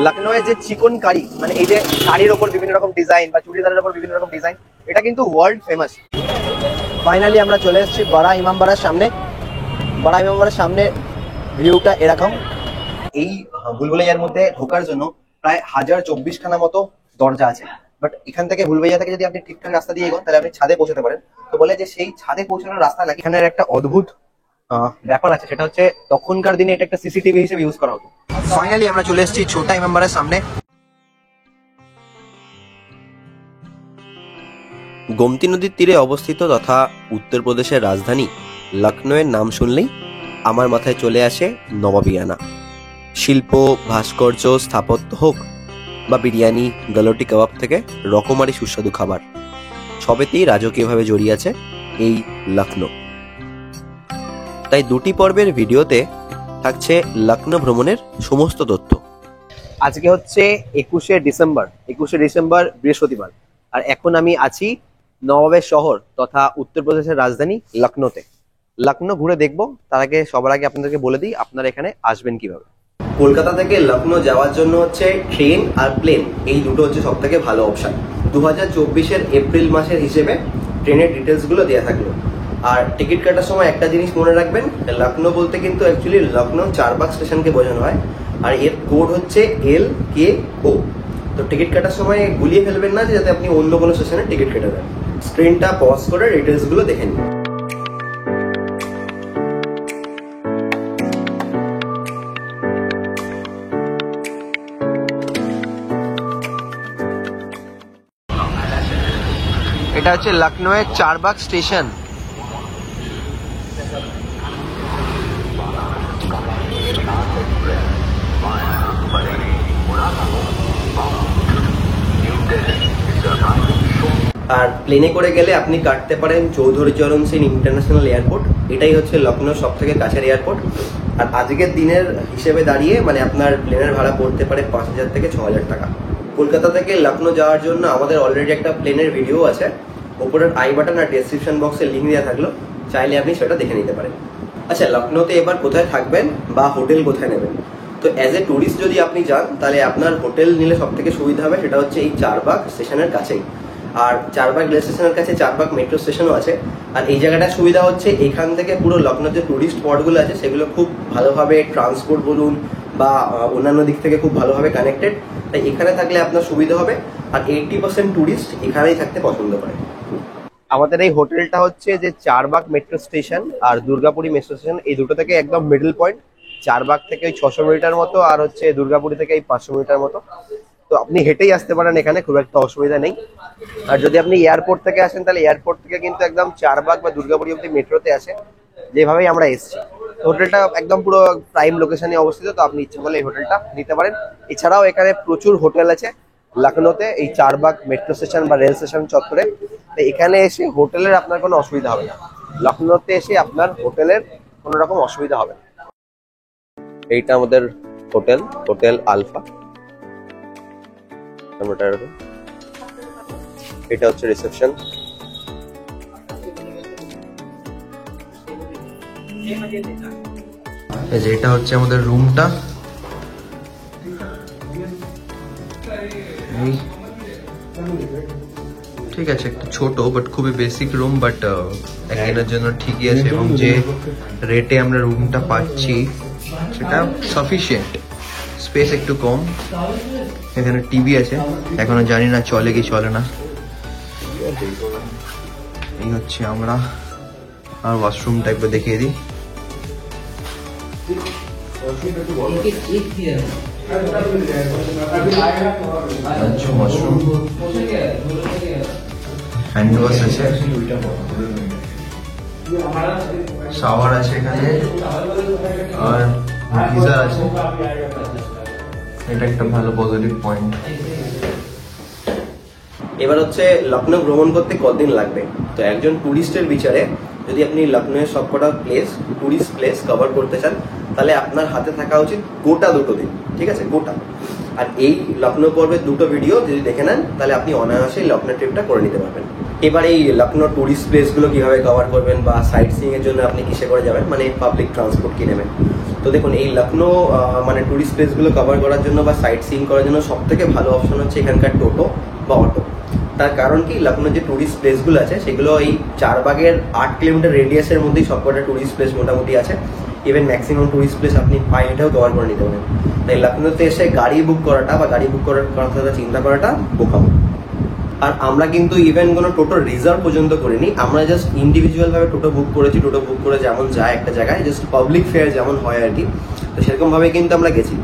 লখনউয়ের যে চিকন কারি, মানে এই যে শাড়ির ওপর বিভিন্ন রকম ডিজাইন বা চুড়িদারের ওপর বিভিন্ন রকম ডিজাইন, এটা কিন্তু ওয়ার্ল্ড ফেমাস। ফাইনালি আমরা চলে এসেছি বড়া ইমামবাড়ার সামনে। বড়া ইমামবাড়ার সামনে ভিউটা এরকম। এই ভুলভুলাইয়ার মধ্যে ঢোকার জন্য প্রায় 1024খানা মতো দরজা আছে, বাট এখান থেকে ভুলভুলাইয়া থেকে যদি আপনি ঠিকঠাক রাস্তা দিয়ে এগোন তাহলে আপনি ছাদে পৌঁছাতে পারেন। তো বলে যে সেই ছাদে পৌঁছানোর রাস্তা নাকি এখানের একটা অদ্ভুত ব্যাপার আছে, সেটা হচ্ছে তখনকার দিনে এটা একটা সিসিটিভি হিসেবে ইউজ করা হতো। ফাইনালি আমরা চলে এসেছি ছোটা ইমামবাড়ার সামনে। গোমতী নদীর তীরে অবস্থিত তথা উত্তরপ্রদেশের রাজধানী লখনউয়ের নাম শুনলেই আমার মাথায় চলে আসে নবাবিয়ানা। শিল্প, ভাস্কর্য, স্থাপত্য হোক বা বিরিয়ানি, গলটি কাবাব থেকে রকমারি সুস্বাদু খাবার, সবেতেই রাজকীয়ভাবে জড়িয়ে আছে এই লখনউ। তাই দুটি পর্বের ভিডিওতে থাকছে লখনউ ভ্রমণের সমস্ত তথ্য। আজকে হচ্ছে 21শে ডিসেম্বর বৃহস্পতিবার, আর এখন আমি আছি নবাবের শহর তথা উত্তরপ্রদেশের রাজধানী লখনউতে। লখনউ ঘুরে দেখবো, তার আগে সবার আগে আপনাদেরকে বলে দিই আপনারা এখানে আসবেন কিভাবে। কলকাতা থেকে লখনউ যাওয়ার জন্য হচ্ছে ট্রেন আর প্লেন, এই দুটো হচ্ছে সব থেকে ভালো অপশন। 2024-এর এপ্রিল মাসের হিসেবে ট্রেনের ডিটেলসগুলো দেওয়া থাকলো। আর টিকিট কাটার সময় একটা জিনিস মনে রাখবেন, লখনউ বলতে কিন্তু অ্যাকচুয়ালি লখনউ চারবাগ স্টেশনকে বোঝানো হয়, আর এর কোড হচ্ছে LKO। তো টিকিট কাটার সময় গুলিয়ে ফেলবেন না যে যাতে আপনি অন্য কোনো স্টেশনে টিকিট কেটে দেন। স্ক্রিনটা পজ করে ডিটেলসগুলো দেখে নিন। এটা হচ্ছে লখনউয়ের চারবাগ স্টেশন। আর প্লেনে করে গেলে আপনি কাটতে পারেন চৌধুরী চরণ সিং ইন্টারন্যাশনাল এয়ারপোর্ট। এটাই হচ্ছে লখনউর সব থেকে কাছের এয়ারপোর্ট। আর আজকের দিনের হিসেবে দাঁড়িয়ে মানে আপনার প্লেনের ভাড়া পড়তে পারে 5000 থেকে 6000 টাকা। কলকাতা থেকে লখনউ যাওয়ার জন্য আমাদের অলরেডি একটা প্লেনের ভিডিও আছে, ওপরের আই বাটন আর ডেসক্রিপশন বক্সে লিঙ্ক দেওয়া থাকলো, চাইলে আপনি সেটা দেখে নিতে পারেন। আচ্ছা, লখনউতে এবার কোথায় থাকবেন বা হোটেল কোথায় নেবেন? তো অ্যাজ এ টুরিস্ট যদি আপনি যান তাহলে আপনার হোটেল নিলে সব থেকে সুবিধা হবে, সেটা হচ্ছে এই চারবাগ স্টেশনের কাছেই। আর চারবাগ রেল স্টেশনের কাছে চারবাগ মেট্রো স্টেশনও আছে। আর এই জায়গাটা সুবিধা হচ্ছে এখান থেকে পুরো লখনউর যে টুরিস্ট স্পটগুলো আছে সেগুলো খুব ভালোভাবে ট্রান্সপোর্ট বলুন বা অন্যান্য দিক থেকে খুব ভালোভাবে কানেক্টেড। তাই এখানে থাকলে আপনার সুবিধা হবে। আর 80% টুরিস্ট এখানেই থাকতে পছন্দ করে। আমাদের এই হোটেলটা হচ্ছে যে চারবাগ মেট্রো স্টেশন আর দুর্গাপুরি মেট্রো স্টেশন, এই দুটো থেকে একদম মিডল পয়েন্ট। চারবাগ থেকে ওই 600 মিটার মতো, আর হচ্ছে দুর্গাপুরি থেকে এই 500 মিটার মতো। তো আপনি হেঁটেই আসতে পারেন, এখানে খুব একটা অসুবিধা নেই। আর যদি আপনি এয়ারপোর্ট থেকে আসেন তাহলে এয়ারপোর্ট থেকে কিন্তু একদম চারবাগ বা দুর্গাপুরি অব্দি মেট্রোতে আসে, যেভাবেই আমরা এসেছি। হোটেলটা একদম পুরো প্রাইম লোকেশনে অবস্থিত, তো আপনি ইচ্ছে করলে এই হোটেলটা নিতে পারেন। এছাড়াও এখানে প্রচুর হোটেল আছে লখনউতে, এই চারবাগ মেট্রো স্টেশন বা রেল স্টেশন চত্বরে। তো এখানে এসে হোটেলের আপনার কোনো অসুবিধা হবে না। লখনউতে এসে আপনার হোটেলের কোনো রকম অসুবিধা হবে না। এইটা আমাদের হোটেল আলফা। এটা হচ্ছে রিসেপশন। এটা হচ্ছে আমাদের রুমটা। ঠিক আছে, একটু ছোট বাট খুবই বেসিক রুম, বাট একদিনের জন্য ঠিকই আছে। এবং যে রেটে আমরা রুমটা পাচ্ছি সেটা সাফিসিয়েন্ট। স্পেস একটু কম। এখানে টিভি আছে, এখনো জানি না চলে কি চলে না। এই হচ্ছে আমরা। আর ওয়াশরুমটা একবার দেখিয়ে দিই। ওয়াশরুম, হ্যান্ড ওয়াশ আছে, শাওয়ার আছে এখানে, আর গিজার আছে। এটা একটা ভালো পজিটিভ পয়েন্ট। এবার হচ্ছে লখনউ ভ্রমণ করতে কতদিন লাগবে? তো একজন টুরিস্টের বিচারে যদি আপনি লখনউয়ের সবকটা টুরিস্ট প্লেস কভার করতে চান তাহলে আপনার হাতে থাকা উচিত গোটা 2 দিন। ঠিক আছে, গোটা। আর এই লখনউ পর্বের 2টো ভিডিও যদি দেখে নেন তাহলে আপনি অনায়াসেই লখনউ ট্রিপটা করে নিতে পারবেন। এবার এই লখনউ টুরিস্ট প্লেসগুলো কিভাবে কভার করবেন বা সাইট সিইং এর জন্য আপনি কিসে করে যাবেন, মানে পাবলিক ট্রান্সপোর্ট কি নেবেন। তো তো দেখুন এই লখনৌ মানে টুরিস্ট প্লেসগুলো কভার করার জন্য বা সাইট সিইং করার জন্য সব থেকে ভালো অপশন হচ্ছে এখানকার টোটো বা অটো। তার কারণ কি, লখনৌ যে টুরিস্ট প্লেসগুলো আছে সেগুলো এই চারবাগের 8 কিলোমিটার রেডিয়াসের মধ্যেই সবকটা টুরিস্ট প্লেস মোটামুটি আছে। ইভেন ম্যাক্সিমাম টুরিস্ট প্লেস আপনি পাইলেটাও কভার করে নিতে পারেন। তাই লখনৌতে এসে গাড়ি বুক করাটা বা গাড়ি বুক করার কথা চিন্তা করাটা বোকামো। আর আমরা কিন্তু ইভেন কোনো টোটো রিজার্ভ পর্যন্ত করিনি, আমরা জাস্ট ইন্ডিভিজুয়াল ভাবে টোটো বুক করেছি। টোটো বুক করে যেমন যায় একটা জায়গায়, জাস্ট পাবলিক ফেয়ার যেমন হয় আর কি, তো সেরকম ভাবে কিন্তু আমরা গেছি।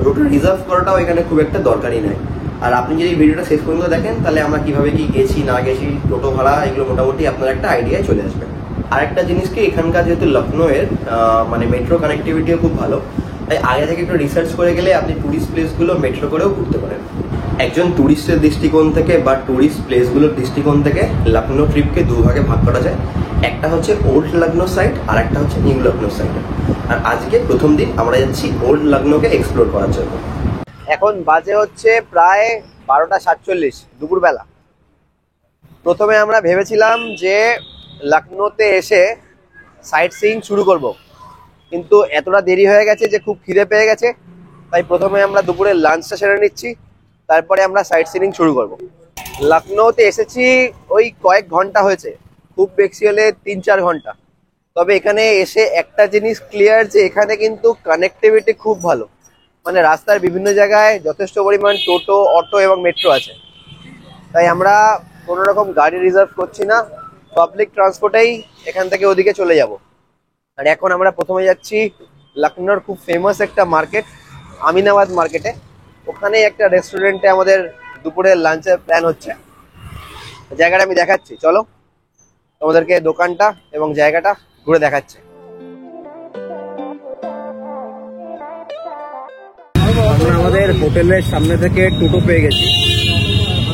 টোটো রিজার্ভ করাটাও এখানে খুব একটা দরকারই নয়। আর আপনি যদি ভিডিওটা শেষ পর্যন্ত দেখেন তাহলে আমরা কিভাবে কি গেছি না গেছি, টোটো ভাড়া, এগুলো মোটামুটি আপনার একটা আইডিয়ায় চলে আসবে। আরেকটা জিনিস কি, এখানকার যেহেতু লখনৌয়ের মানে মেট্রো কানেক্টিভিটিও খুব ভালো, তাই আগে থেকে একটু রিসার্চ করে গেলে আপনি টুরিস্ট প্লেসগুলো মেট্রো করেও ঘুরতে পারেন। একজন টুরিস্টের দৃষ্টিকোণ থেকে বা টুরিস্ট প্লেসগুলোর দৃষ্টিকোণ থেকে লখনৌ ট্রিপকে দুভাগে ভাগ করা যায়। একটা হচ্ছে ওল্ড লখনৌ সাইড আর একটা হচ্ছে নিউ লখনৌ সাইড। আর আজকে প্রথম দিন আমরা যাচ্ছি ওল্ড লখনৌকে এক্সপ্লোর করার জন্য। এখন বাজে হচ্ছে প্রায় 12:47 দুপুরবেলা। প্রথমে আমরা ভেবেছিলাম যে লখনৌতে এসে সাইট সিইং শুরু করব, কিন্তু এতটা দেরি হয়ে গেছে যে খুব খিদে পেয়ে গেছে। তাই প্রথমে আমরা দুপুরে লাঞ্চটা সেরে নিচ্ছি, তারপরে আমরা সাইট সিইং শুরু করব। লখনৌতে এসেছি ওই কয়েক ঘন্টা হয়েছে, খুব বেশি হলে 3-4 ঘন্টা। তবে এখানে এসে একটা জিনিস ক্লিয়ার যে এখানে কিন্তু কানেক্টিভিটি খুব ভালো, মানে রাস্তার বিভিন্ন জায়গায় যথেষ্ট পরিমাণ টোটো, অটো এবং মেট্রো আছে। তাই আমরা কোনো রকম গাড়ি রিজার্ভ করছি না, পাবলিক ট্রান্সপোর্টেই এখান থেকে ওদিকে চলে যাব। আর এখন আমরা প্রথমে যাচ্ছি লখনৌর খুব ফেমাস একটা মার্কেট, আমিনাবাদ মার্কেটে। ওখানে একটা রেস্টুরেন্টে আমাদের দুপুরের লাঞ্চের প্ল্যান হচ্ছে। জায়গাটা আমি দেখাচ্ছি, চলো তোমাদেরকে দোকানটা এবং জায়গাটা ঘুরে দেখাচ্ছে। আমরা আমাদের হোটেলের সামনে থেকে টোটো পেয়ে গেছি,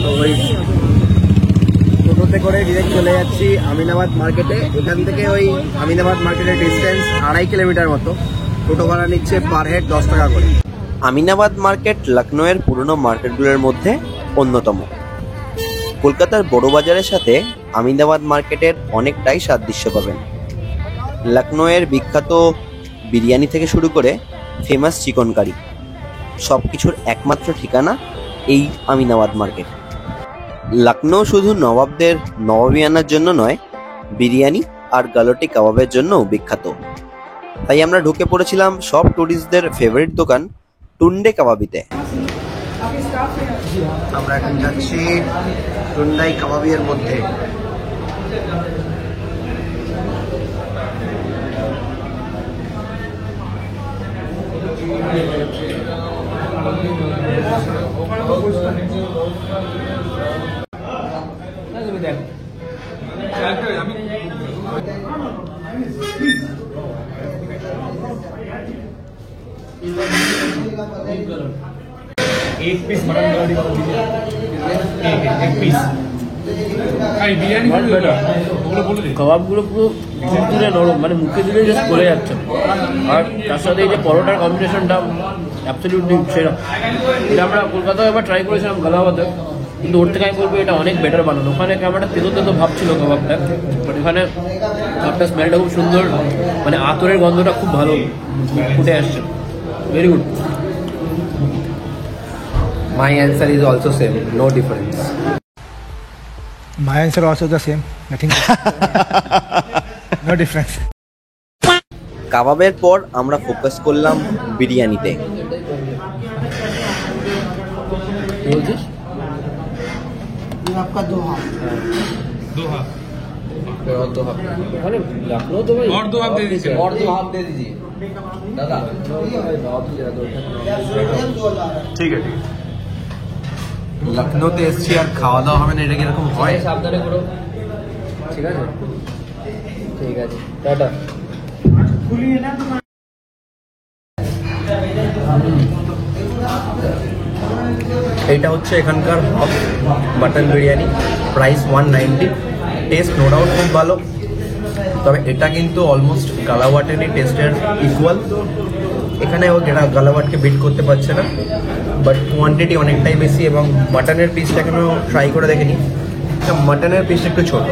তো ওই টোটোতে করে ডিরেক্ট চলে যাচ্ছি আমিনাবাদ মার্কেটে। এখান থেকে ওই আমিনাবাদ মার্কেটের ডিস্টেন্স 2.5 কিলোমিটার মতো। টোটো ভাড়া নিচ্ছে পার হেড 10 টাকা করে। আমিনাবাদ মার্কেট লখনৌয়ের পুরনো মার্কেটগুলোর মধ্যে অন্যতম। কলকাতার বড় বাজারের সাথে আমিনাবাদ মার্কেটের অনেকটাই সাদৃশ্য পাবেন। লখনৌয়ের বিখ্যাত বিরিয়ানি থেকে শুরু করে ফেমাস চিকেন কারি, সব কিছুর একমাত্র ঠিকানা এই আমিনাবাদ মার্কেট। লখনৌ শুধু নবাবদের নবাবিয়ানার জন্য নয়, বিরিয়ানি আর গালোটি কাবাবের জন্যও বিখ্যাত। তাই আমরা ঢুকে পড়েছিলাম সব টুরিস্টদের ফেভারিট দোকান টুন্ডে কাবাবিতে। আমরা এখন যাচ্ছি টুন্ডাই কাবাবির মধ্যে। एक पीस मटन करी एक पीस বিরিয়ানি কাবাবগুলো পুরো তুলে নরম, মানে মুখে দিলে জাস্ট গলে যাচ্ছে। আর তার সাথে এই যে পরোটার কম্বিনেশনটা অ্যাবসলিউটলি সেরা। এটা আমরা কলকাতায় এবার ট্রাই করেছিলাম গালাবাদে, কিন্তু ওর থেকে আমি বলবো এটা অনেক বেটার বানানো। ওখানে ক্যামেরাটা তেতো তেতো ভাব ছিল কাবাবটা, বাট এখানে কাবাবটা স্মেলটা খুব সুন্দর, মানে আতরের গন্ধটা খুব ভালো ফুটে আসছে। Very good. My answer is also same, no difference. My answer also the same, nothing no difference. কাবাবের পর আমরা ফোকাস করলাম বিরিয়ানিতে। लखनऊ तो भाई और 2 हाफ दे दीजिए, और 2 हाफ दे दीजिए दादा। ঠিক আছে, লখনৌতে এসছি আর খাওয়া দাওয়া হবে না, এটা কিরকম হয়? সাবধানে করো, ঠিক আছে? ঠিক আছে, টাটা। এইটা হচ্ছে এখানকার Haq mutton biryani, price 190। Taste no doubt খুব ভালো, তবে এটা কিন্তু অলমোস্ট গালাওয়াটেরই টেস্টের ইকুয়াল। এখানে ও যেটা গালাওয়াটকে বিট করতে পারছে না, বাট কোয়ান্টিটি অনেকটাই বেশি। এবং মাটনের পিসটা এখনো ট্রাই করে দেখেনি, মাটনের পিসটা একটু ছোট,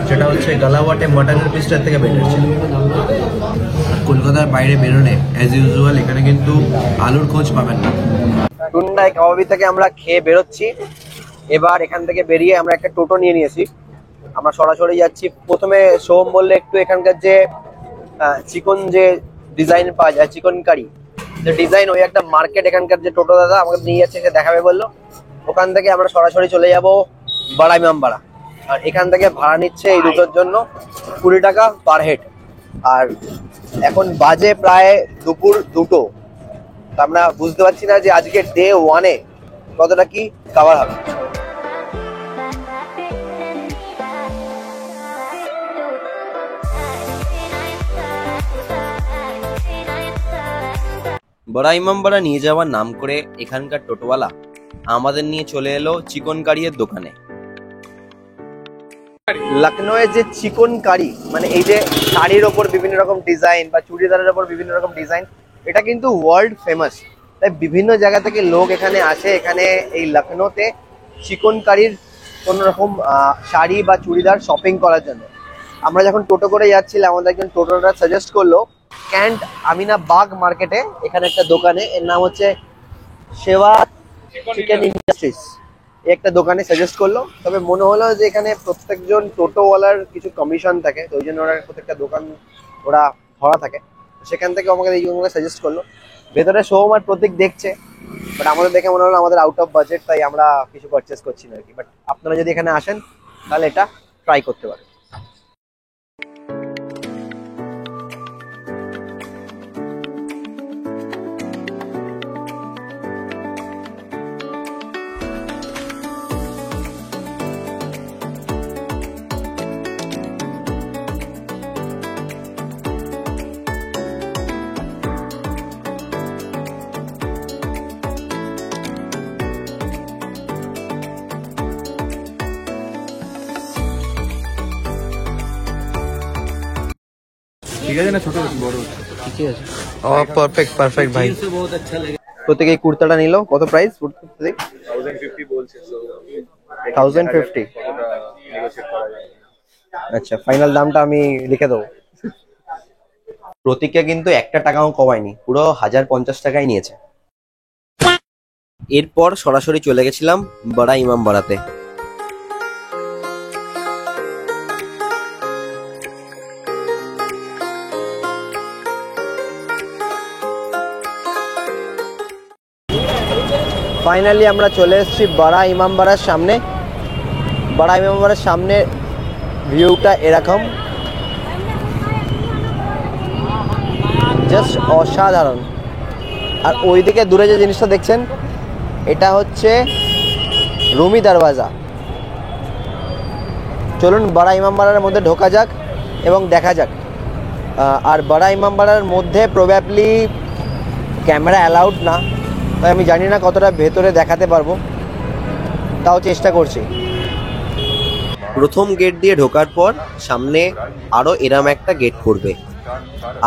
যেটা হচ্ছে গালাওয়াটে মাটনের পিসটার থেকে বেটার ছিল। কলকাতার বাইরে বেরোলে অ্যাজ ইউজুয়াল এখানে কিন্তু আলুর খোঁজ পাবেন না। টুন্ডাই কাবাবি থেকে আমরা খেয়ে বেরোচ্ছি। এবার এখান থেকে বেরিয়ে আমরা একটা টোটো নিয়ে নিয়েছি, আমরা সরাসরি যাচ্ছি। প্রথমে সোম বললে একটু এখানকার যে চিকন যে ডিজাইন পাওয়া যায়, চিকন কারি যে ডিজাইন, ওই একটা মার্কেট এখানকার যে টোটো দাদা আমাকে নিয়ে যাচ্ছে, সে দেখাবে বললো। ওখান থেকে আমরা সরাসরি চলে যাব বাড়া ইমামবাড়া। আর এখান থেকে ভাড়া নিচ্ছে এই দুটোর জন্য 20 টাকা পার হেড। আর এখন বাজে প্রায় দুপুর 2টো। তা আমরা বুঝতে পারছি না যে আজকে ডে 1-এ কতটা কি কভার হবে। বড়া ইমামবাড়া নিয়ে যাওয়ার নাম করে এখানকার টোটোওয়ালা আমাদের নিয়ে চলে এলো চিকন কারির দোকানে। লখনৌয়ের যে চিকন কারি, মানে এই যে শাড়ির ওপর বিভিন্ন রকম ডিজাইন বা চুড়িদারের ওপর বিভিন্ন রকম ডিজাইন, এটা কিন্তু ওয়ার্ল্ড ফেমাস। তাই বিভিন্ন জায়গা থেকে লোক এখানে আসে, এখানে এই লখনৌতে চিকন কারির কোনো রকম শাড়ি বা চুড়িদার শপিং করার জন্য। আমরা যখন টোটো করে যাচ্ছিলাম, আমাদের একজন টোটোটা সাজেস্ট করলো ক্যান্ট আমিনাবাগ মার্কেটে এখানে একটা দোকানে, এর নাম হচ্ছে সেবা চিকেন ইন্ডাস্ট্রিজ, একটা দোকানে সাজেস্ট করলো। তবে মনে হলো যে এখানে প্রত্যেকজন টোটোওয়ালার কিছু কমিশন থাকে, তো ওই জন্য ওরা প্রত্যেকটা দোকান ওরা ধরা থাকে। সেখান থেকে আমাকে এই জন্য সাজেস্ট করলো। ভেতরে সোম আর প্রতীক দেখছে, বাট আমাদের দেখে মনে হলো আমাদের আউট অফ বাজেট, তাই আমরা কিছু পারচেস করছি না আর কি। বাট আপনারা যদি এখানে আসেন তাহলে এটা ট্রাই করতে পারেন। ঠিক আছে না, ছোট বড় ঠিক আছে, পারফেক্ট পারফেক্ট ভাই। প্রত্যেক এই কুর্তাটা নিল, কত প্রাইস? 1050 বলছে, 1050। আচ্ছা, ফাইনাল দামটা আমি লিখে দেবো। প্রতীককে কিন্তু 1 টাকাও কমায়নি, পুরো 1050 টাকাই নিয়েছে। এরপর সরাসরি চলে গেছিলাম বড়া ইমামবাড়াতে। ফাইনালি আমরা চলে এসেছি বড়া ইমামবাড়ার সামনে। বড়া ইমামবাড়ার সামনে ভিউটা এরকম, জাস্ট অসাধারণ। আর ওইদিকে দূরে যে জিনিসটা দেখছেন, এটা হচ্ছে রুমি দরওয়াজা। চলুন বড়া ইমামবাড়ার মধ্যে ঢোকা যাক এবং দেখা যাক। আর বড়া ইমামবাড়ার মধ্যে প্রবাবলি ক্যামেরা অ্যালাউড না, তাই আমি জানি না কতটা ভেতরে দেখাতে পারবো, তাও চেষ্টা করছি। প্রথম গেট দিয়ে ঢোকার পর সামনে আরো এরম একটা গেট পড়বে,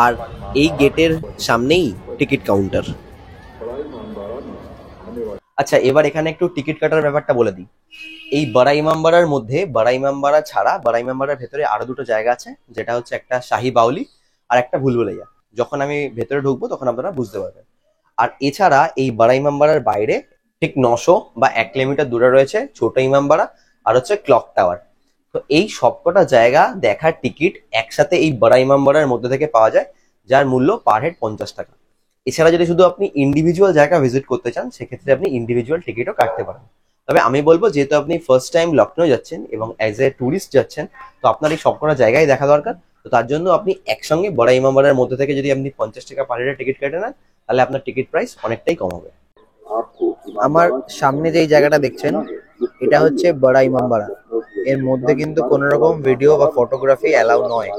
আর এই গেটের সামনেই টিকিট কাউন্টার। আচ্ছা, এবার এখানে একটু টিকিট কাটার ব্যাপারটা বলে দিই। এই বড়া ইমামবাড়ার মধ্যে, বড়া ইমামবাড়া ছাড়া বড়া ইমামবাড়ার ভেতরে আরো দুটো জায়গা আছে, যেটা হচ্ছে একটা শাহী বাউলি আর একটা ভুলভুলাইয়া। যখন আমি ভেতরে ঢুকবো তখন আপনারা বুঝতে পারবেন। আর এছাড়া এই বড়া ইমামবাড়ার বাইরে ঠিক 900 বা 1 কিলোমিটার দূরে রয়েছে ছোট ইমামবাড়া আর হচ্ছে ক্লক টাওয়ার। তো এই সবকটা জায়গা দেখার টিকিট একসাথে এই বড়া ইমামবাড়ার মধ্যে থেকে পাওয়া যায়, যার মূল্য পার হেড 50 টাকা। এছাড়া যদি শুধু আপনি ইন্ডিভিজুয়াল জায়গা ভিজিট করতে চান, সেক্ষেত্রে আপনি ইন্ডিভিজুয়াল টিকিটও কাটতে পারেন। তবে আমি বলবো, যেহেতু আপনি ফার্স্ট টাইম লখনৌ যাচ্ছেন এবং অ্যাজ এ ট্যুরিস্ট যাচ্ছেন, তো আপনার এই সবকটা জায়গায় দেখা দরকার। তো তার জন্য আপনি একসঙ্গে বড়া ইমামবাড়ার মধ্যে থেকে যদি আপনি 50 টাকা পার হেডের টিকিট কেটে নেন, তাহলে আপনার টিকিট প্রাইস অনেকটাই কম হবে। আমার সামনে যেই জায়গাটা দেখছেন, এটা হচ্ছে বড়া ইমামবাড়া। এর মধ্যে কিন্তু কোনো রকম ভিডিও বা ফটোগ্রাফি অ্যালাউ নয়।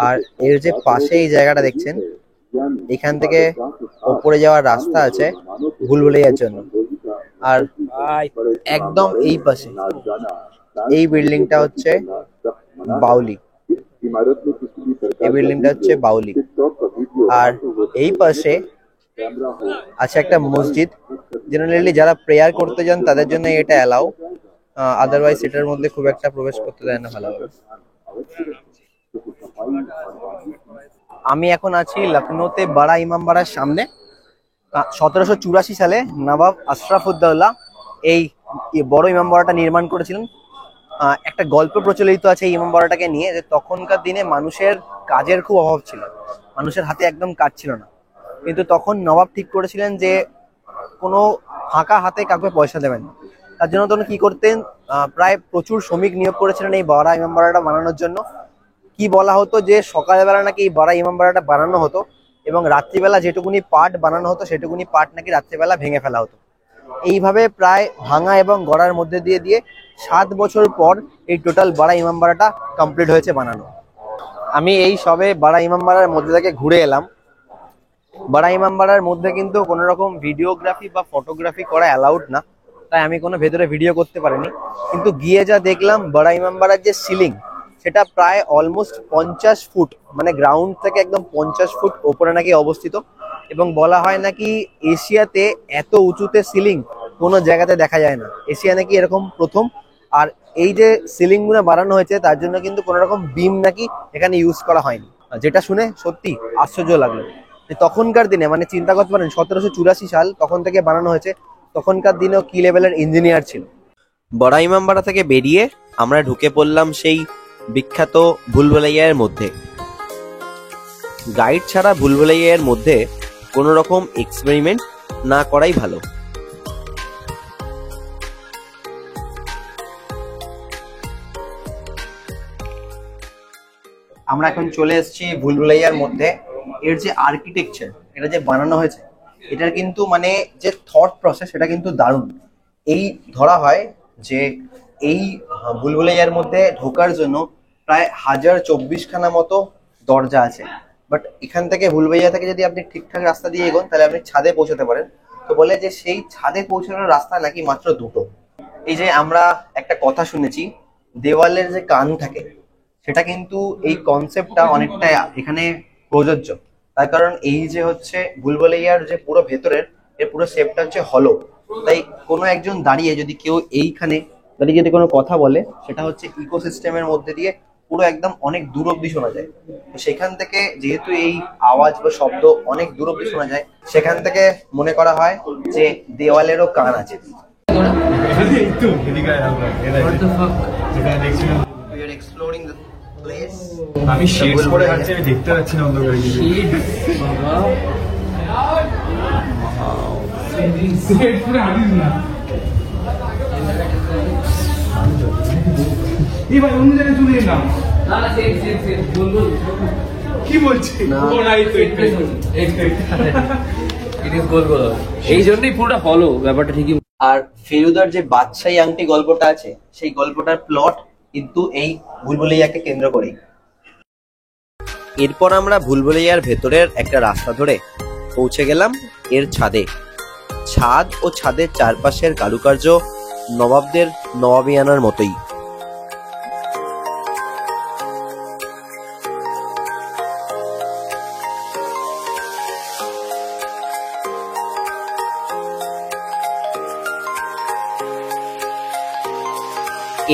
আর এর যে পাশে এই জায়গাটা দেখছেন, এখান থেকে ওপরে যাওয়ার রাস্তা আছে ভুলভুলাইয়ার জন্য। আর একদম এই পাশে এই বিল্ডিংটা হচ্ছে বাউলি, এই বিল্ডিংটা হচ্ছে বাউলি। আর এই পাশে আছে একটা মসজিদ। জেনারেলি যারা প্রেয়ার করতে যান তাদের জন্য এটা অ্যালাউ, আদারওয়াইজ এটার মধ্যে খুব একটা প্রবেশ করতে দেয় না ভালোভাবে। আমি এখন আছি লখনৌতে বড়া ইমামবাড়ার সামনে। 1784 সালে নবাব আশরাফুদ্দৌলা এই বড় ইমামবাড়াটা নির্মাণ করেছিলেন। একটা গল্প প্রচলিত আছে এই ইমামবাড়াটাকে নিয়ে, যে তখনকার দিনে মানুষের কাজের খুব অভাব ছিল, মানুষের হাতে একদম কাজ ছিল না। কিন্তু তখন নবাব ঠিক করেছিলেন যে কোনো ফাঁকা হাতে কাউকে পয়সা দেবেন না। তার জন্য তখন কি করতেন, প্রায় প্রচুর শ্রমিক নিয়োগ করেছিলেন এই বড়া ইমামবাড়াটা বানানোর জন্য। কি বলা হতো যে সকালবেলা নাকি এই বড়া ইমামবাড়াটা বানানো হতো এবং রাত্রিবেলা যেটুকুনি পাট বানানো হতো সেটুকুনি পাট নাকি রাত্রিবেলা ভেঙে ফেলা হতো। এইভাবে প্রায় ভাঙা এবং গড়ার মধ্যে দিয়ে দিয়ে 7 বছর পর এই টোটাল বড়া ইমামবাড়াটা কমপ্লিট হয়েছে বানানো। আমি এই সবে বড়া ইমামবাড়ার মধ্যে থেকে ঘুরে এলাম। বড়া ইমামবাড়ার মধ্যে কিন্তু কোনো রকম ভিডিওগ্রাফি বা ফটোগ্রাফি করা অ্যালাউড না, তাই আমি কোনো ভেতরে ভিডিও করতে পারিনি। কিন্তু গিয়ে যা দেখলাম, বড়া ইমামবাড়ার যে সিলিং সেটা প্রায় অলমোস্ট 50 ফুট, মানে গ্রাউন্ড থেকে একদম 50 ফুট ওপরে নাকি অবস্থিত। এবং বলা হয় নাকি এশিয়াতে এত উঁচুতে সিলিং কোনো জায়গাতে দেখা যায় না, এশিয়া নাকি এরকম প্রথম। আর এই যে সিলিং গুলো বানানো হয়েছে তার জন্য কিন্তু কোনো রকম বিম নাকি এখানে ইউজ করা হয়নি, যেটা শুনে সত্যি আশ্চর্য লাগলো। যে তখনকার দিনে, মানে চিন্তা করতে পারেন 1784 সাল তখন থেকে বানানো হয়েছে, তখনকার দিনেও কি লেভেলের ইঞ্জিনিয়ার ছিল। বড়া ইমামবাড়া থেকে বেরিয়ে আমরা ঢুকে পড়লাম সেই বিখ্যাত ভুলভুলাইয়ার মধ্যে। গাইড ছাড়া ভুলভুলাইয়ার মধ্যে কোনো রকম এক্সপেরিমেন্ট না করাই ভালো। আমরা এখন চলে এসেছি ভুলভুলাইয়ার মধ্যে। এর যে আর্কিটেকচার, এটা যে বানানো হয়েছে, এটার কিন্তু মানে যে থট প্রসেস সেটা কিন্তু দারুণ। এই ধরা হয় যে এই ভুলভুলাইয়ার মধ্যে ঢোকার জন্য প্রায় 1024খানা মতো দরজা আছে। বাট এখান থেকে ভুলভুলাইয়া থেকে যদি আপনি ঠিকঠাক রাস্তা দিয়ে এগোন তাহলে আপনি ছাদে পৌঁছাতে পারেন। তো বলে যে সেই ছাদে পৌঁছানোর রাস্তা নাকি মাত্র 2টো। এই যে আমরা একটা কথা শুনেছি, দেওয়ালের যে কান থাকে সেটা কিন্তু এই কনসেপ্টটা অনেকটা এখানে প্রযোজ্য। তার কারণ এই যে হচ্ছে ভুলভুলাইয়ার যে পুরো ভেতরের এর পুরো শেপটা হচ্ছে হলো, তাই কোনো একজন দাঁড়িয়ে যদি কেউ এইখানে দাঁড়িয়ে যদি কোনো কথা বলে সেটা হচ্ছে ইকোসিস্টেমের মধ্যে দিয়ে পুরো একদম অনেক দূর অব্দি শোনা যায়। তো সেখান থেকে যেহেতু এই আওয়াজ বা শব্দ অনেক দূর অব্দি শোনা যায়, সেখান থেকে মনে করা হয় যে দেওয়ালেরও কান আছে। একটু এদিকে আয় আমরা। যেখানে দেখছিলাম We are exploring the place. আমি শেডস পরে হাঁটছি, আমি দেখতে পাচ্ছি না অন্ধকারে কিছু। এই ভাই অন্য জায়গায় চলে এলাম। কি বলছি? ও নাই তো একটু। এই জন্যই পুরোটা ফলো ব্যাপারটা ঠিকই। আর ফেলুদার যে বাদশাহী আংটি গল্পটা আছে, সেই গল্পটার প্লট কিন্তু এই ভুলভুলাইয়াকে কেন্দ্র করেই। এরপর আমরা ভুলভুলাইয়ার ভেতরের একটা রাস্তা ধরে পৌঁছে গেলাম এর ছাদে। ছাদ ও ছাদের চারপাশের কারুকার্য নবাবদের নবাবিয়ানার মতোই।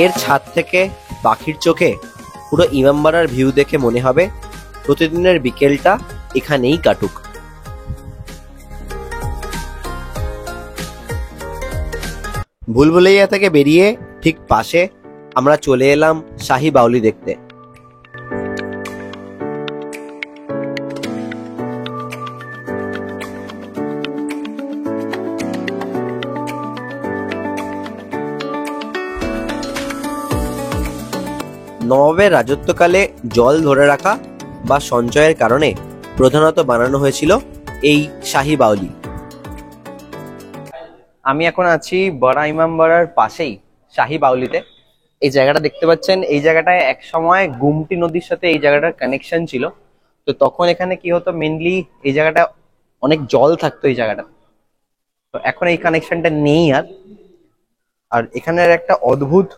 এর ছাদ থেকে পাখির চোখে পুরো ইমামবাড়ার ভিউ দেখে মনে হবে প্রতিদিনের বিকেলটা এখানেই কাটুক। ভুলভুলাইয়া থেকে বেরিয়ে ঠিক পাশে আমরা চলে এলাম শাহী বাউলি দেখতে। নবাবের রাজত্বকালে জল ধরে রাখা বা সঞ্চয়ের কারণে প্রধানত বানানো হয়েছিল এই শাহী বাউলি। আমি এখন আছি বড়া ইমামবাড়ার পাশেই শাহী বাউলিতে। এই জায়গাটা দেখতে পাচ্ছেন, এই জায়গাটায় এক সময় গুমটি নদীর সাথে এই জায়গাটার কানেকশন ছিল। তো তখন এখানে কি হতো, মেনলি এই জায়গাটা অনেক জল থাকতো এই জায়গাটা। তো এখন এই কানেকশনটা নেই আর। আর এখানের একটা অদ্ভুত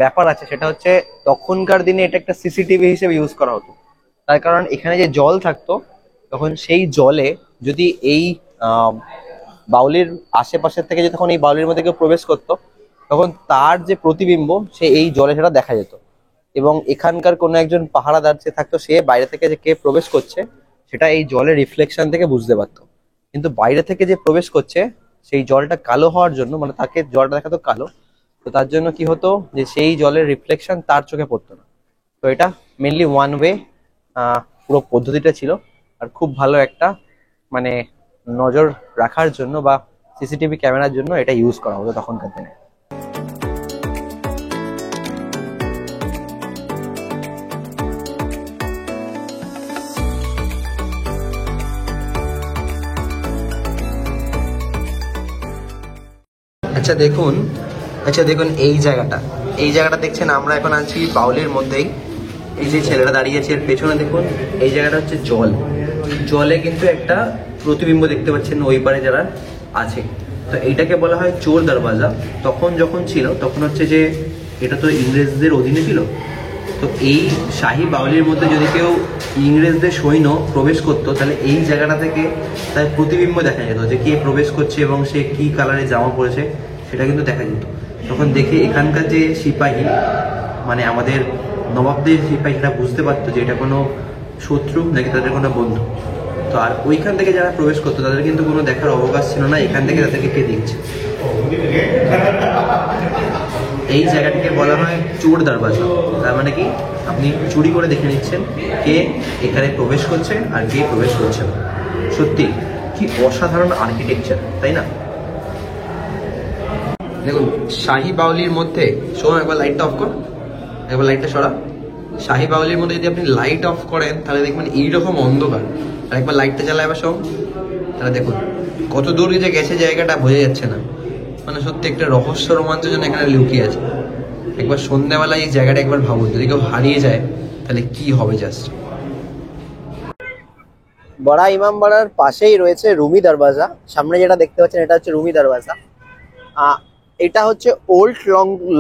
ব্যাপার আছে, সেটা হচ্ছে তখনকার দিনে এটা একটা সিসিটিভি হিসেবে ইউজ করা হতো। তার কারণ এখানে যে জল থাকতো তখন সেই জলে যদি এই বাউলির আশেপাশের থেকে যখন এই বাউলির মধ্যে কেউ প্রবেশ করতো তখন তার যে প্রতিবিম্ব সে এই জলে সেটা দেখা যেত। এবং এখানকার কোনো একজন পাহারাদার যে থাকতো, সে বাইরে থেকে যে কে প্রবেশ করছে সেটা এই জলের রিফ্লেকশন থেকে বুঝতে পারতো। কিন্তু বাইরে থেকে যে প্রবেশ করছে সেই জলটা কালো হওয়ার জন্য, মানে তাকে জলটা দেখাতো কালো, তো তার জন্য কি হতো যে সেই জলের রিফ্লেকশন তার চোখে পড়তো না। তো এটা মেনলি ওয়ান ওয়ে পুরো পদ্ধতিটা ছিল। আর খুব ভালো একটা মানে নজর রাখার জন্য বা সিসিটিভি ক্যামেরার জন্য এটা ইউজ করা হতো তখনকার দিনে। আচ্ছা দেখুন এই জায়গাটা দেখছেন, আমরা এখন আছি বাউলির মধ্যেই। এই যে ছেলেটা দাঁড়িয়ে আছে এর পেছনে দেখুন, এই জায়গাটা হচ্ছে জলে কিন্তু একটা প্রতিবিম্ব দেখতে পাচ্ছেন ওই পারে যারা আছে। তো এইটাকে বলা হয় চোর দরওয়াজা। তখন যখন ছিল তখন হচ্ছে যে এটা তো ইংরেজদের অধীনে ছিল, তো এই শাহী বাউলির মধ্যে যদি কেউ ইংরেজদের সৈন্য প্রবেশ করতো তাহলে এই জায়গাটা থেকে তার প্রতিবিম্ব দেখা যেত, যে কে প্রবেশ করছে এবং সে কি কালারে জামা পরেছে সেটা কিন্তু দেখা যেত। তখন দেখে এখানকার যে সিপাহী, মানে আমাদের নবাবদের সিপাহী, সেটা বুঝতে পারতো যে এটা কোনো শত্রু নাকি তাদের কোনো বন্ধু। তো আর ওইখান থেকে যারা প্রবেশ করতো তাদের কিন্তু কোনো দেখার অবকাশ ছিল না এখান থেকে তাদেরকে কে দেখছে। এই জায়গাটিকে বলা হয় চোর দরওয়াজা। তার মানে কি, আপনি চুরি করে দেখে নিচ্ছেন কে এখানে প্রবেশ করছে আর কে প্রবেশ করছে না। সত্যি কি অসাধারণ আর্কিটেকচার, তাই না? দেখুন শাহী বাউলির মধ্যে, শোনো একবার লাইটটা অফ কর, একবার লাইটটা সরা। শাহী বাউলির মধ্যে যদি আপনি লাইট অফ করেন তাহলে দেখবেন এইরকম অন্ধকার, আর একবার লাইটটা জ্বালায় এবার শোন, তাহলে দেখুন কত দূর যে গেছে জায়গাটা বোঝা যাচ্ছে না। মানে সত্যি একটা রহস্য রোমাঞ্চ যেন এখানে লুকিয়ে আছে। একবার সন্ধ্যাবেলায় এই জায়গাটা একবার ভাবুন, যদি কেউ হারিয়ে যায় তাহলে কি হবে জাস্ট। বড়া ইমামবাড়ার পাশেই রয়েছে রুমি দরওয়াজা। সামনে যেটা দেখতে পাচ্ছেন এটা হচ্ছে রুমি দরওয়াজা। এটা হচ্ছে ওল্ড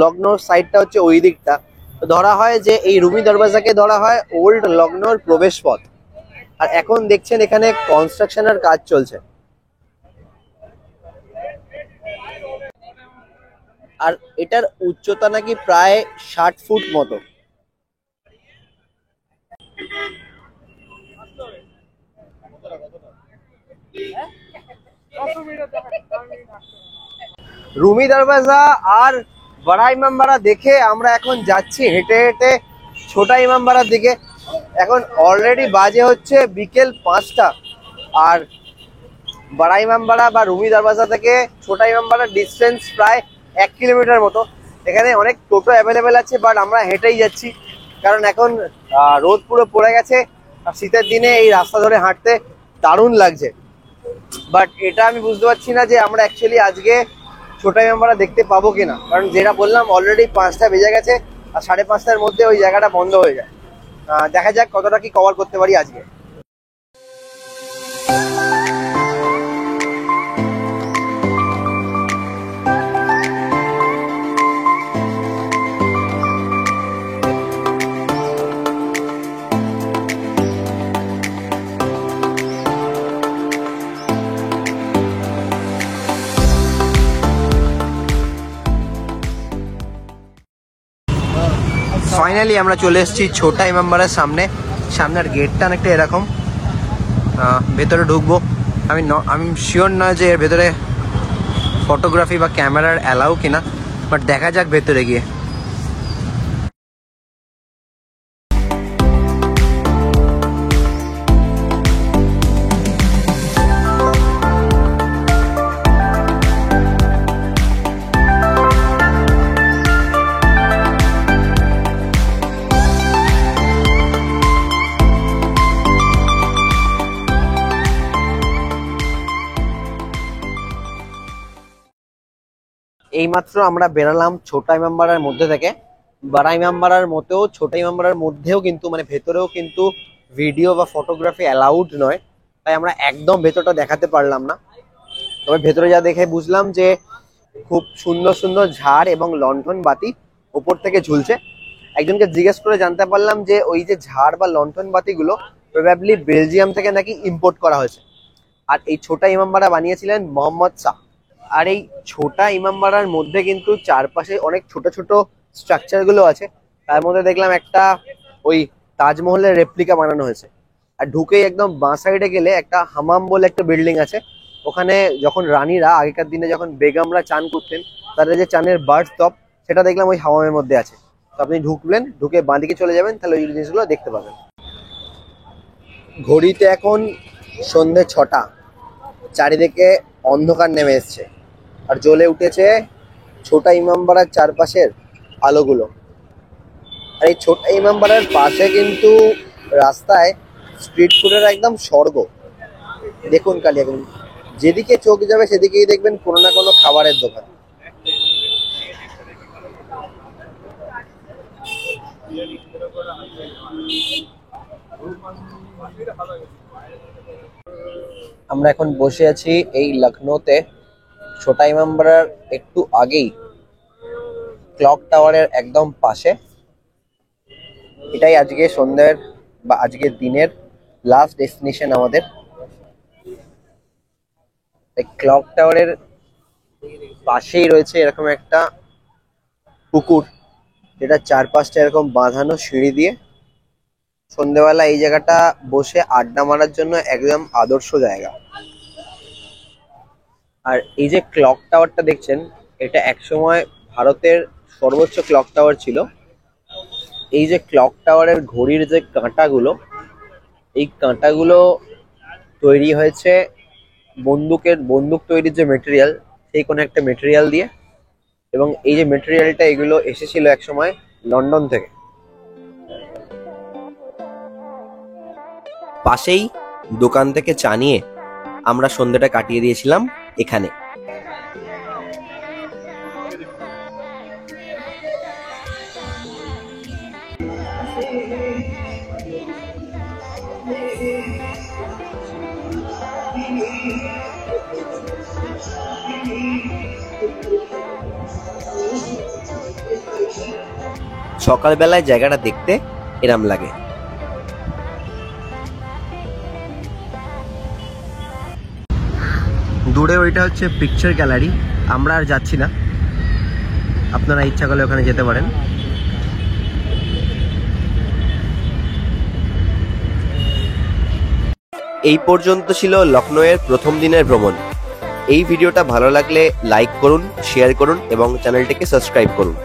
লখনৌর সাইডটা হচ্ছে ওই দিকটা। তো ধরা হয় যে এই রুমি দরওয়াজাকে ধরা হয় ওল্ড লখনৌর প্রবেশ পথ। আর এখন দেখছেন এখানে কনস্ট্রাকশনের কাজ চলছে। আর এটার উচ্চতা নাকি প্রায় 60 ফুট মতো। রুমি দরওয়াজা আর বড়া ইমামবাড়া দেখে আমরা এখন যাচ্ছি হেঁটে হেঁটে ছোটা ইমামবাড়ার দিকে। এখন অলরেডি বাজে হচ্ছে বিকেল 5টা। আর বড়া ইমামবাড়া বা রুমি দরওয়াজা থেকে ছোটা ইমামবাড়ার ডিস্টেন্স প্রায় 1 কিলোমিটার মতো। এখানে অনেক টোটো অ্যাভেলেবেল আছে, বাট আমরা হেঁটেই যাচ্ছি কারণ এখন রোদ পুরো পড়ে গেছে আর শীতের দিনে এই রাস্তা ধরে হাঁটতে দারুণ লাগছে। বাট এটা আমি বুঝতে পারছি না যে আমরা অ্যাকচুয়ালি আজকে ছোটা ইমামবাড়া দেখতে পাবো কিনা, কারণ যেটা বললাম অলরেডি 5টা বেজে গেছে আর 5:30টার মধ্যে ওই জায়গাটা বন্ধ হয়ে যায়। দেখা যাক কতটা কি কভার করতে পারি আজকে। ফাইনালি আমরা চলে এসেছি ছোটা ইমামবাড়ার সামনের গেটটা অনেকটা এরকম। ভেতরে ঢুকবো। আমি শিওর নয় যে এর ভেতরে ফটোগ্রাফি বা ক্যামেরার অ্যালাউ কিনা, বাট দেখা যাক ভেতরে গিয়ে। এইমাত্র আমরা বেরালাম ছোটা ইমামবাড়ার মধ্যে থেকে। বড়া ইমামবাড়ার মতেও ছোটা ইমামবাড়ার মধ্যেও কিন্তু মানে ভেতরেও কিন্তু ভিডিও বা ফটোগ্রাফি অ্যালাউড নয়, তাই আমরা একদম ভেতরটা দেখাতে পারলাম না। তবে ভেতরে যা দেখে বুঝলাম যে খুব সুন্দর সুন্দর ঝাড় এবং লণ্ঠন বাতি উপর থেকে ঝুলছে। একজনকে জিজ্ঞেস করে জানতে পারলাম যে ওই যে ঝাড় বা লণ্ঠন বাতিগুলো প্রবাবলি বেলজিয়াম থেকে নাকি ইম্পোর্ট করা হয়েছে। আর এই ছোটা ইমামবাড়া বানিয়েছিলেন মোহাম্মদ শাহ। আর এই ছোটা ইমামবাড়ার মধ্যে কিন্তু চারপাশে অনেক ছোট ছোট স্ট্রাকচার গুলো আছে, তার মধ্যে দেখলাম একটা ওই তাজমহলের রেপ্লিকা বানানো হয়েছে। আর ঢুকেই একদম বাঁ সাইডে গেলে একটা হামাম বলে একটা বিল্ডিং আছে, ওখানে যখন রানীরা আগেকার দিনে যখন বেগমরা চান করতেন তাদের যে চানের বার্থ টপ সেটা দেখলাম ওই হামামের মধ্যে আছে। তো আপনি ঢুকবেন, ঢুকে বাঁদিকে চলে যাবেন, তাহলে ওই জিনিসগুলো দেখতে পাবেন। ঘড়িতে এখন সন্ধে 6টা, চারিদিকে অন্ধকার নেমে এসছে আর জ্বলে উঠেছে ছোটা ইমামবাড়ার চারপাশের আলোগুলো। আর এই ছোটা ইমামবাড়ার পাশে কিন্তু রাস্তায় স্ট্রিট ফুডের একদম স্বর্গ। দেখুন খালি এখন যেদিকে চোখ যাবে সেদিকেই দেখবেন কোনো না কোনো খাবারের দোকান। আমরা এখন বসে আছি এই লখনৌতে ছোটা ইমামবাড়ার একটু আগেই ক্লক টাওয়ারের একদম পাশে। এটাই আজকে সন্ধ্যের বা আজকের দিনের লাস্ট ডেস্টিনেশন আমাদের। ক্লক টাওয়ারের পাশেই রয়েছে এরকম একটা পুকুর, যেটা চারপাশটা এরকম বাঁধানো সিঁড়ি দিয়ে। সন্ধ্যেবেলা এই জায়গাটা বসে আড্ডা মারার জন্য একদম আদর্শ জায়গা। আর এই যে ক্লক টাওয়ারটা দেখছেন, এটা একসময় ভারতের সর্বোচ্চ ক্লক টাওয়ার ছিল। এই যে ক্লক টাওয়ারের ঘড়ির যে কাঁটাগুলো, এই কাঁটাগুলো তৈরি হয়েছে বন্দুক তৈরির যে মেটেরিয়াল, সেই কোনো একটা মেটেরিয়াল দিয়ে। এবং এই যে মেটেরিয়ালটা এগুলো এসেছিল একসময় লন্ডন থেকে। পাশেই দোকান থেকে চা নিয়ে আমরা সন্ধ্যাটা কাটিয়ে দিয়েছিলাম এখানে। সকালবেলায় জায়গাটা দেখতে এরম লাগে। দূরে ওইটা হচ্ছে পিকচার গ্যালারি, আমরা আর যাচ্ছি না, আপনারা ইচ্ছা করলে ওখানে যেতে পারেন। এই পর্যন্ত ছিল লখনৌয়ের প্রথম দিনের ভ্রমণ। এই ভিডিওটা ভালো লাগলে লাইক করুন, শেয়ার করুন এবং চ্যানেলটিকে সাবস্ক্রাইব করুন।